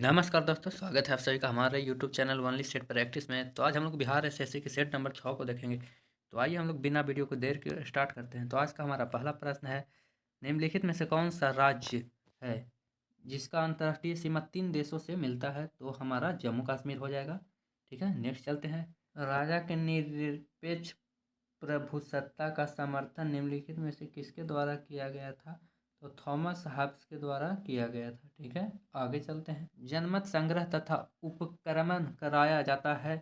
नमस्कार दोस्तों, स्वागत है आप सभी का हमारे YouTube channel only set practice में। तो आज हम लोग बिहार एसएससी के सेट नंबर 6 को देखेंगे। तो आइए हम लोग बिना वीडियो को देर के स्टार्ट करते हैं। तो आज का हमारा पहला प्रश्न है, निम्नलिखित में से कौन सा राज्य है जिसका अंतर्राष्ट्रीय सीमा 3 देशों से मिलता है? तो हमारा जम्मू कश्मीर हो जाएगा। ठीक है, नेक्स्ट चलते हैं। राजा के निरपेक्ष प्रभुसत्ता का समर्थन निम्नलिखित में से किसके द्वारा किया गया था? तो थॉमस हॉब्स के द्वारा किया गया था। ठीक है, आगे चलते हैं। जनमत संग्रह तथा उपक्रमण कराया जाता है,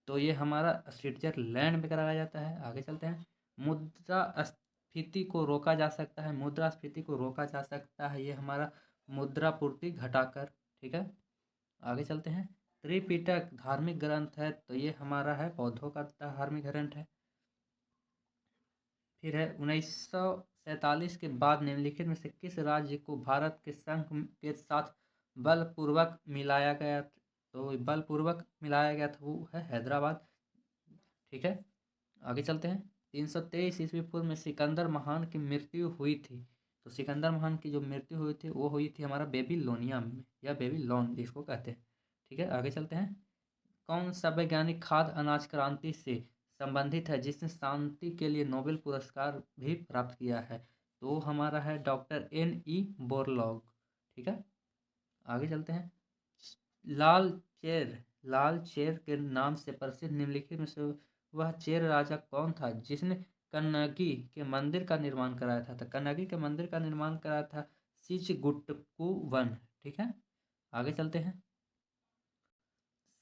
तो ये हमारा स्विट्जरलैंड में कराया जाता है। आगे चलते हैं। मुद्रास्फीति को रोका जा सकता है, मुद्रास्फीति को रोका जा सकता है, ये हमारा मुद्रापूर्ति घटाकर। ठीक है, आगे चलते हैं। त्रिपिटक धार्मिक ग्रंथ है, तो ये हमारा है बौद्धों का धार्मिक ग्रंथ है। फिर है 1947 के बाद निम्नलिखित में से किस राज्य को भारत के संघ के साथ बलपूर्वक मिलाया गया? तो बलपूर्वक मिलाया गया था वो है हैदराबाद। ठीक है, आगे चलते हैं। 323 ईस्वी पूर्व में सिकंदर महान की मृत्यु हुई थी, तो सिकंदर महान की जो मृत्यु हुई थी वो हुई थी हमारा बेबीलोनिया में, या बेबीलोन जिसको कहते हैं। ठीक है, आगे चलते हैं। कौन सा वैज्ञानिक खाद्य अनाज क्रांति से संबंधित है जिसने शांति के लिए नोबेल पुरस्कार भी प्राप्त किया है? तो हमारा है डॉक्टर N.E. बोरलॉग। ठीक है, आगे चलते हैं। लाल चेर लाल चेर के नाम से प्रसिद्ध निम्नलिखित में से वह चेर राजा कौन था जिसने कन्नगी के मंदिर का निर्माण कराया था? तो कन्नगी के मंदिर का निर्माण कराया था सिचगुट्टकुवन। ठीक है, आगे चलते हैं।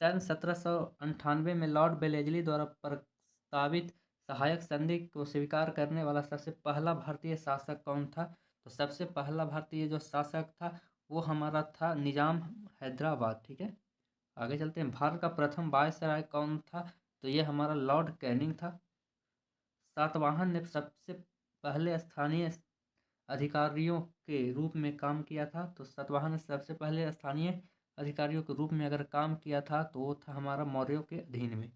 सन 1798 में लॉर्ड बेलेजली द्वारा प्रस्तावित सहायक संधि को स्वीकार करने वाला सबसे पहला भारतीय शासक कौन था? तो सबसे पहला भारतीय जो शासक था वो हमारा था निजाम हैदराबाद। ठीक है, आगे चलते हैं। भारत का प्रथम वायसराय कौन था? तो ये हमारा लॉर्ड कैनिंग था। सातवाहन ने सबसे पहले स्थानीय अधिकारियों के रूप में काम किया था, तो सातवाहन ने सबसे पहले स्थानीय अधिकारियों के रूप में अगर काम किया था तो वो था हमारा मौर्यों के अधीन में।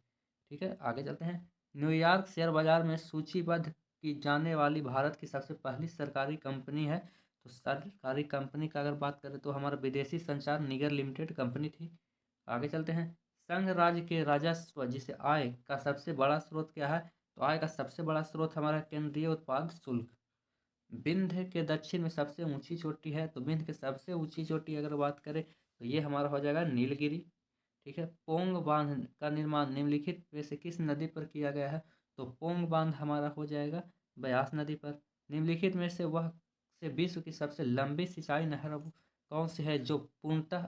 ठीक है, आगे चलते हैं। न्यूयॉर्क शेयर बाजार में सूचीबद्ध की जाने वाली भारत की सबसे पहली सरकारी कंपनी है, तो सरकारी कंपनी का अगर बात करें तो हमारा विदेशी संचार निगम लिमिटेड कंपनी थी। आगे चलते हैं। संघ राज्य के राजस्व जिसे आय का सबसे बड़ा स्रोत क्या है? तो आय का सबसे बड़ा स्रोत हमारा केंद्रीय उत्पाद शुल्क। विंध्य के दक्षिण में सबसे ऊंची चोटी है, तो विंध्य के सबसे ऊंची चोटी अगर बात करें तो ये हमारा हो जाएगा नीलगिरी। ठीक है, पोंग बांध का निर्माण निम्नलिखित में से किस नदी पर किया गया है? तो पोंग बांध हमारा हो जाएगा ब्यास नदी पर। निम्नलिखित में से वह से विश्व की सबसे लंबी सिंचाई नहर कौन सी है जो पूर्णतः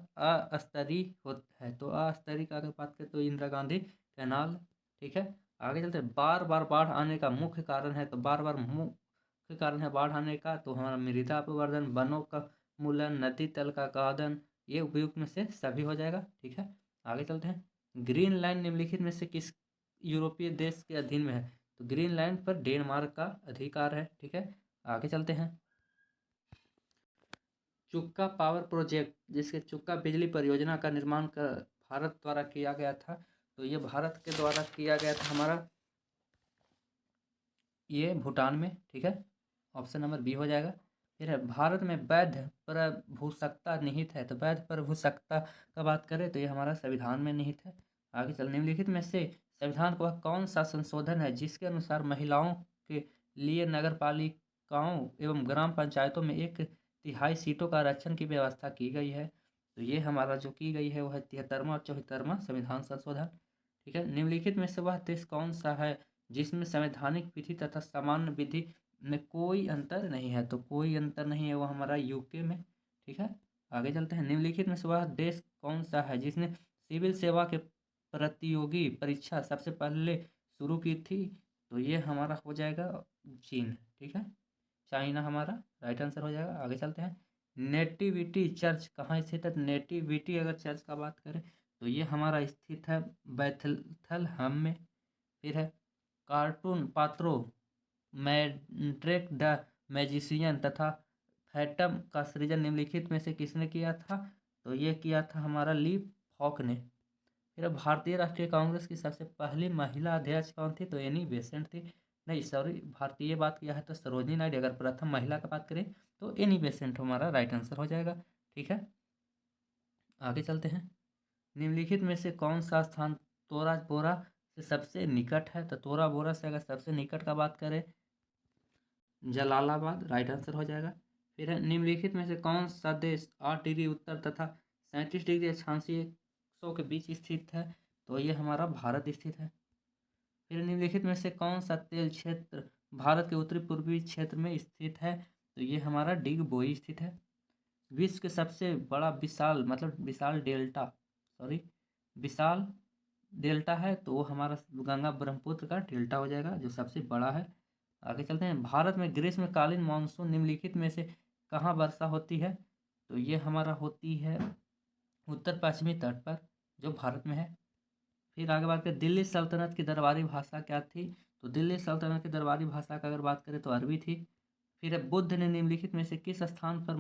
अस्तरीय है? तो अस्तरीय का अगर बात करें तो इंदिरा गांधी कैनाल। ठीक है, आगे चलते हैं। बार बार बाढ़ आने का मुख्य कारण है, तो बार बार मुख्य कारण है बाढ़ आने का तो हमारा मृदा अपवर्तन, वनों का मूलन, नदी तल का गादन, ये उपयुक्त में से सभी हो जाएगा। ठीक है, आगे चलते हैं। ग्रीनलैंड निम्नलिखित में से किस यूरोपीय देश के अधीन में है? तो ग्रीनलैंड पर डेनमार्क का अधिकार है। ठीक है, आगे चलते हैं। चुक्का पावर प्रोजेक्ट जिसके चुक्का बिजली परियोजना का निर्माण कर भारत द्वारा किया गया था, तो ये भारत के द्वारा किया गया था हमारा ये भूटान में। ठीक है, ऑप्शन नंबर बी हो जाएगा। फिर है भारत में वैध प्रभुसत्ता निहित है, तो वैध प्रभुसत्ता का बात करें तो ये हमारा संविधान में निहित है। आगे चल। निम्नलिखित में से संविधान का वह कौन सा संशोधन है जिसके अनुसार महिलाओं के लिए नगर पालिकाओं एवं ग्राम पंचायतों में 1/3 सीटों का आरक्षण की व्यवस्था की गई है? तो ये हमारा जो की गई है वह है 73वां और 74वां संविधान संशोधन। ठीक है, निम्नलिखित में से वह देश कौन सा है जिसमें संवैधानिक विधि तथा सामान्य विधि में कोई अंतर नहीं है? तो कोई अंतर नहीं है वो हमारा यूके में। ठीक है, आगे चलते हैं। निम्नलिखित में से वह देश कौन सा है जिसने सिविल सेवा के प्रतियोगी परीक्षा सबसे पहले शुरू की थी? तो ये हमारा हो जाएगा चीन। ठीक है, चाइना हमारा राइट आंसर हो जाएगा। आगे चलते हैं। नेटिविटी चर्च कहाँ स्थित है? नेटिविटी अगर चर्च का बात करें तो ये हमारा स्थित है बैथलहम में। फिर है कार्टून पात्रों मैड्रेक द मैजिशियन तथा फैटम का सृजन निम्नलिखित में से किसने किया था? तो ये किया था हमारा ली फॉक ने। फिर भारतीय राष्ट्रीय कांग्रेस की सबसे पहली महिला अध्यक्ष कौन थी? तो एनी बेसेंट थी। नहीं सॉरी, भारतीय बात किया है तो सरोजिनी नायडू। अगर प्रथम महिला का बात करें तो एनी बेसेंट हमारा राइट आंसर हो जाएगा। ठीक है, आगे चलते हैं। निम्नलिखित में से कौन सा स्थान तोरा बोरा से सबसे निकट है? तो तोरा बोरा से अगर सबसे निकट का बात करें, जलालाबाद राइट आंसर हो जाएगा। फिर है निम्नलिखित में से कौन सा देश 8 डिग्री उत्तर तथा 37 डिग्री अक्षांशीय अक्षों के बीच स्थित है? तो ये हमारा भारत स्थित है। फिर निम्नलिखित में से कौन सा तेल क्षेत्र भारत के उत्तरी पूर्वी क्षेत्र में स्थित है? तो ये हमारा डिग बोई स्थित है। विश्व के सबसे बड़ा विशाल डेल्टा है, तो वो हमारा गंगा ब्रह्मपुत्र का डेल्टा हो जाएगा, जो सबसे बड़ा है। आगे चलते हैं। भारत में ग्रीष्मकालीन मानसून निम्नलिखित में से कहाँ वर्षा होती है? तो ये हमारा होती है उत्तर पश्चिमी तट पर, जो भारत में है। फिर आगे बात करें, दिल्ली सल्तनत की दरबारी भाषा क्या थी? तो दिल्ली सल्तनत की दरबारी भाषा का अगर बात करें तो अरबी थी। फिर बुद्ध ने निम्नलिखित में से किस स्थान पर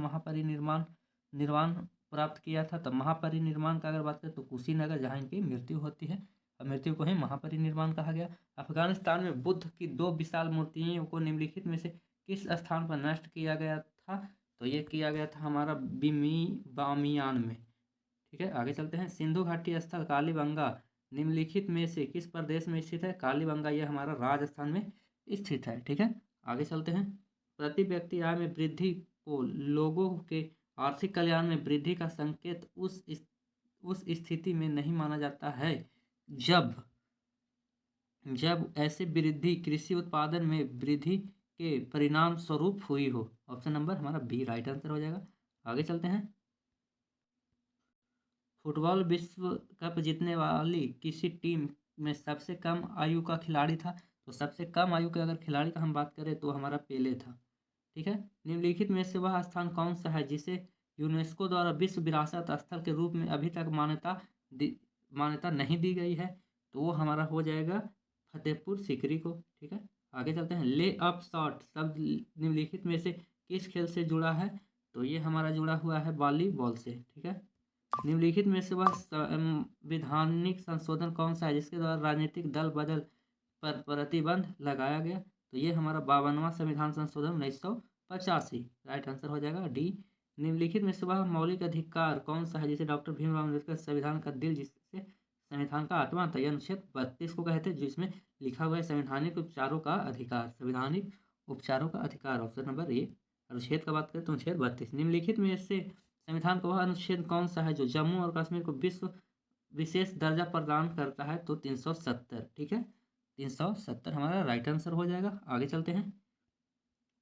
निर्वाण प्राप्त किया था? तो महापरिनिर्वाण का अगर बात करें तो कुशीनगर, जहाँ इनकी मृत्यु होती है, और मृत्यु को ही महापरिनिर्वाण कहा गया। अफगानिस्तान में बुद्ध की 2 विशाल मूर्तियों को निम्नलिखित में से किस स्थान पर नष्ट किया गया था? तो ये किया गया था हमारा बामियान में। ठीक है, आगे चलते हैं। सिंधु घाटी स्थल कालीबंगा निम्नलिखित में से किस प्रदेश में स्थित है? कालीबंगा ये हमारा राजस्थान में स्थित है। ठीक है, आगे चलते हैं। प्रति व्यक्ति आय में वृद्धि को लोगों के आर्थिक कल्याण में वृद्धि का संकेत उस स्थिति में नहीं माना जाता है जब ऐसे वृद्धि कृषि उत्पादन में वृद्धि के परिणाम स्वरूप हुई हो। ऑप्शन नंबर हमारा बी राइट आंसर हो जाएगा। आगे चलते हैं। फुटबॉल विश्व कप जीतने वाली किसी टीम में सबसे कम आयु का खिलाड़ी था? तो सबसे कम आयु के अगर खिलाड़ी का हम बात करें तो हमारा पेले था। ठीक है, निम्नलिखित में से वह स्थान कौन सा है जिसे यूनेस्को द्वारा विश्व विरासत स्थल के रूप में अभी तक मान्यता नहीं दी गई है? तो वो हमारा हो जाएगा फतेहपुर सीकरी को। ठीक है, आगे चलते हैं। ले अप शॉट शब्द निम्नलिखित में से किस खेल से जुड़ा है? तो ये हमारा जुड़ा हुआ है वॉलीबॉल से। ठीक है, निम्नलिखित में से वह संवैधानिक संशोधन कौन सा है जिसके द्वारा राजनीतिक दल बदल पर प्रतिबंध लगाया गया? तो ये हमारा 52वां संविधान संशोधन 1985 राइट आंसर हो जाएगा डी। निम्नलिखित में से वह मौलिक अधिकार कौन सा है जिसे डॉक्टर भीमराव अम्बेडकर संविधान का दिल, जिससे संविधान का आत्मा था, यह अनुच्छेद 32 को कहते हैं, जिसमें लिखा हुआ है संवैधानिक उपचारों का अधिकार। संवैधानिक उपचारों का अधिकार ऑप्शन नंबर ए। अनुच्छेद का बात करें तो अनुच्छेद 32। निम्नलिखित में से संविधान का वह अनुच्छेद कौन सा है जो जम्मू और कश्मीर को विशेष दर्जा प्रदान करता है? तो 370। ठीक है, 370 हमारा राइट आंसर हो जाएगा। आगे चलते हैं।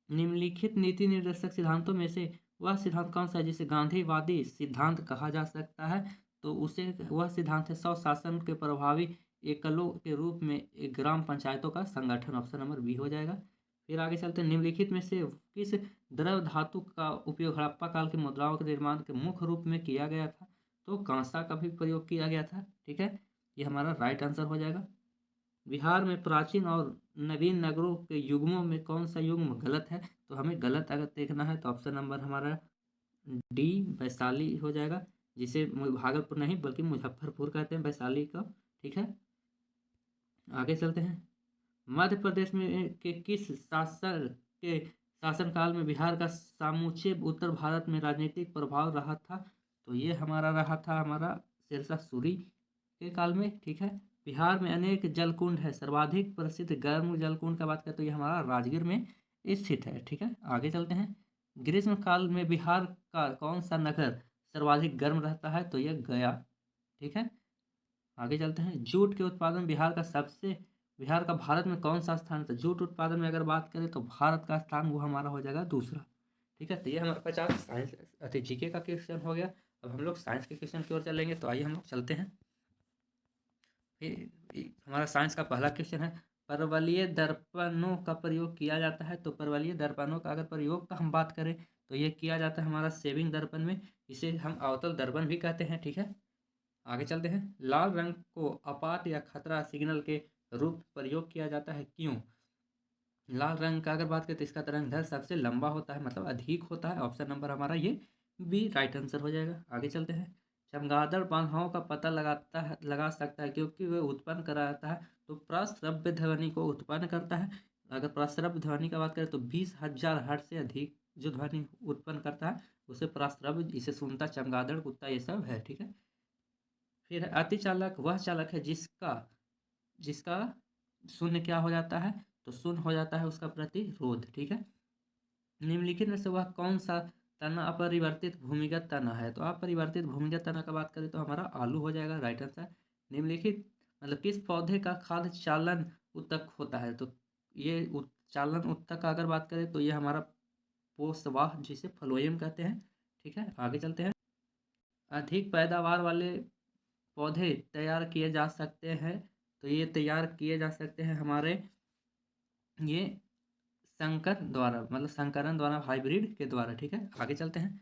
निम्नलिखित नीति निर्देशक सिद्धांतों में से वह सिद्धांत कौन सा है जिसे गांधीवादी सिद्धांत कहा जा सकता है? तो उसे वह सिद्धांत है स्वशासन के प्रभावी एकलों के रूप में एक ग्राम पंचायतों का संगठन। ऑप्शन नंबर बी हो जाएगा। फिर आगे चलते हैं। निम्नलिखित में से किस द्रव धातु का उपयोग हड़प्पा काल की मुद्राओं के निर्माण के मुख्य रूप में किया गया था? तो कांसा का भी प्रयोग किया गया था। ठीक है, ये हमारा राइट आंसर हो जाएगा। बिहार में प्राचीन और नवीन नगरों के युग्मों में कौन सा युग्म गलत है? तो हमें गलत अगर देखना है तो ऑप्शन नंबर हमारा डी वैशाली हो जाएगा, जिसे भागलपुर नहीं बल्कि मुजफ्फरपुर कहते हैं वैशाली का। ठीक है, आगे चलते हैं। मध्य प्रदेश में के किस शासनकाल में बिहार का समूचे उत्तर भारत में राजनीतिक प्रभाव रहा था? तो ये हमारा रहा था हमारा शेरशाह सूरी के काल में। ठीक है, बिहार में अनेक जलकुंड है, सर्वाधिक प्रसिद्ध गर्म जलकुंड का बात करें तो ये हमारा राजगीर में स्थित है। ठीक है, आगे चलते हैं। ग्रीष्म काल में बिहार का कौन सा नगर सर्वाधिक गर्म रहता है? तो यह गया। ठीक है, आगे चलते हैं। जूट के उत्पादन बिहार का भारत में कौन सा स्थान है? जूट उत्पादन में अगर बात करें तो भारत का स्थान वो हमारा हो जाएगा दूसरा। ठीक है, तो ये हमारे 50 साइंस जीके का क्वेश्चन हो गया। अब हम लोग साइंस के क्वेश्चन की ओर चलेंगे, तो आइए हम लोग चलते हैं। हमारा साइंस का पहला क्वेश्चन है, परवलयीय दर्पणों का प्रयोग किया जाता है? तो परवलयीय दर्पणों का अगर प्रयोग का हम बात करें तो ये किया जाता है हमारा सेविंग दर्पण में, इसे हम अवतल दर्पण भी कहते हैं। ठीक है, आगे चलते हैं। लाल रंग को आपात या खतरा सिग्नल के रूप प्रयोग किया जाता है, क्यों? लाल रंग का अगर बात करें तो इसका तरंग सबसे लंबा होता है, मतलब अधिक होता है। ऑप्शन नंबर हमारा ये बी राइट आंसर हो जाएगा। आगे चलते हैं। चमगादड़ बाधाओं का पता लगा सकता है क्योंकि वह उत्पन्न कराता है, तो प्रस्रव्य ध्वनि को उत्पन्न करता है। अगर प्रस्रव्य ध्वनि का बात करें तो 20,000 हर्ट्ज से अधिक जो ध्वनि उत्पन्न करता है उसे प्रस्राव, इसे सुनता चमगादड़ कुत्ता ये सब है, ठीक है। फिर अति चालक वह चालक है जिसका जिसका शून्य क्या हो जाता है, तो शून्य हो जाता है उसका प्रतिरोध, ठीक है। निम्नलिखित में से वह कौन सा तना अपरिवर्तित भूमिगत तना है, तो अपरिवर्तित भूमिगत तना का बात करें तो हमारा आलू हो जाएगा, राइट आंसर। निम्नलिखित मतलब किस पौधे का खाद्य चालन उत्तक होता है, तो ये चालन उत्तक का अगर बात करें तो ये हमारा पोषवाह जिसे फ्लोएम कहते हैं, ठीक है। आगे चलते हैं। अधिक पैदावार वाले पौधे तैयार किए जा सकते हैं, तो ये तैयार किए जा सकते हैं हमारे ये संकर द्वारा, मतलब संकरण द्वारा, हाइब्रिड के द्वारा, ठीक है। आगे चलते हैं।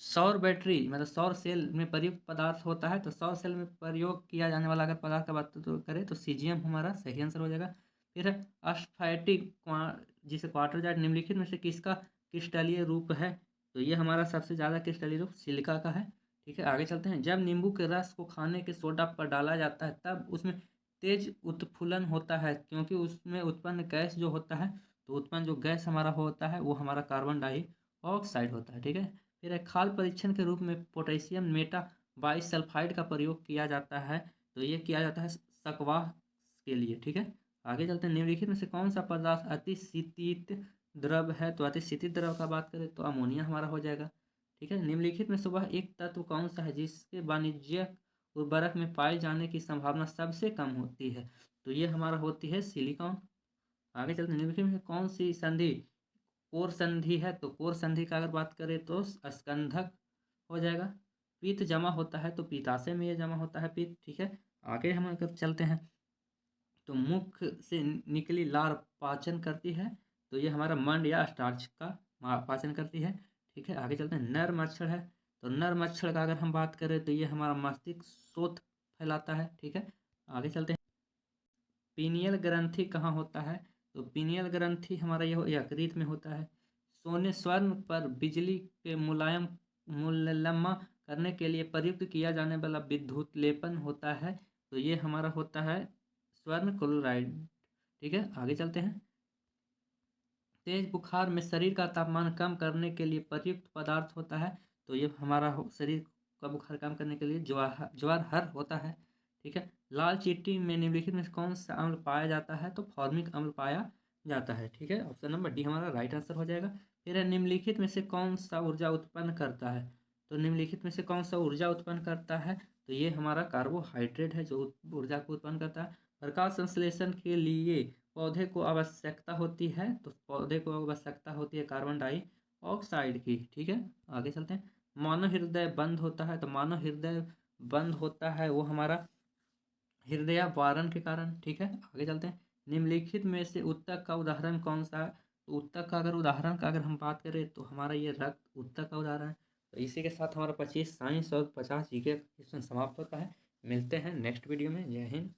सौर बैटरी मतलब सौर सेल में प्रयुक्त पदार्थ होता है, तो सौर सेल में प्रयोग किया जाने वाला अगर पदार्थ का बात तो करें तो सीजियम हमारा सही आंसर हो जाएगा। फिर अस्फैटिक जिसे क्वार्टर जाट निम्नलिखित में से किसका क्रिस्टलीय रूप है, तो ये हमारा सबसे ज़्यादा क्रिस्टलीय रूप सिलिका का है, ठीक है। आगे चलते हैं। जब नींबू के रस को खाने के सोडा पर डाला जाता है तब उसमें तेज उत्फुलन होता है, क्योंकि उसमें उत्पन्न गैस जो होता है, तो उत्पन्न जो गैस हमारा होता है वो हमारा कार्बन डाइऑक्साइड होता है, ठीक है। फिर एक खाद्य परीक्षण के रूप में पोटेशियम मेटा बाइसल्फाइड का प्रयोग किया जाता है, तो ये किया जाता है सकवाह के लिए, ठीक है। आगे चलते हैं। निम्नलिखित में से कौन सा पदार्थ अति शीतित द्रव है, तो अति शीतित द्रव का बात करें तो अमोनिया हमारा हो जाएगा, ठीक है। निम्नलिखित में से वह एक तत्व कौन सा है जिसके वाणिज्यिक उर्वरक में पाए जाने की संभावना सबसे कम होती है, तो ये हमारा होती है सिलिकॉन। आगे चलते हैं। निम्नलिखित में से कौन सी संधि कोर संधि है, तो कोर संधि का अगर बात करें तो स्कंधक हो जाएगा। पित्त जमा होता है तो पित्ताशय में ये जमा होता है पित्त, ठीक है। आगे हम अगर चलते हैं तो मुख से निकली लार पाचन करती है, तो ये हमारा मंड या स्टार्च का पाचन करती है, ठीक है। आगे चलते हैं। नर मच्छर है, तो नर मच्छर का अगर हम बात करें तो ये हमारा मस्तिष्क शोथ फैलाता है, ठीक है। आगे चलते हैं। पीनियल ग्रंथि कहाँ होता है, तो पीनियल ग्रंथि हमारा यह यकृत में होता है। सोने स्वर्ण पर बिजली के मुलायम मुलम्मा करने के लिए प्रयुक्त किया जाने वाला विद्युत लेपन होता है, तो ये हमारा होता है स्वर्ण क्लोराइड, ठीक है। आगे चलते हैं। तेज बुखार में शरीर का तापमान कम करने के लिए प्रयुक्त पदार्थ होता है, तो ये हमारा शरीर का बुखार कम करने के लिए ज्वार होता है, ठीक है। लाल चींटी में निम्नलिखित में से कौन सा अम्ल पाया जाता है, तो फॉर्मिक अम्ल पाया जाता है, ठीक है। ऑप्शन नंबर डी हमारा राइट आंसर हो जाएगा। फिर है निम्नलिखित में से कौन सा ऊर्जा उत्पन्न करता है, तो निम्नलिखित में से कौन सा ऊर्जा उत्पन्न करता है, तो ये हमारा कार्बोहाइड्रेट है जो ऊर्जा को उत्पन्न करता है। प्रकाश संश्लेषण के लिए पौधे को आवश्यकता होती है, तो पौधे को आवश्यकता होती है कार्बन डाइऑक्साइड की, ठीक है। आगे चलते हैं। मानव हृदय बंद होता है, तो मानव हृदय बंद होता है वो हमारा हृदय वारण के कारण, ठीक है। आगे चलते हैं। निम्नलिखित में से उत्तक का उदाहरण कौन सा है, तो उत्तक का अगर उदाहरण का अगर हम बात करें तो हमारा ये रक्त उत्तक का उदाहरण है। तो इसी के साथ हमारा 25 साइंस और 50 जीके क्वेश्चन समाप्त होता है। मिलते हैं नेक्स्ट वीडियो में। जय हिंद।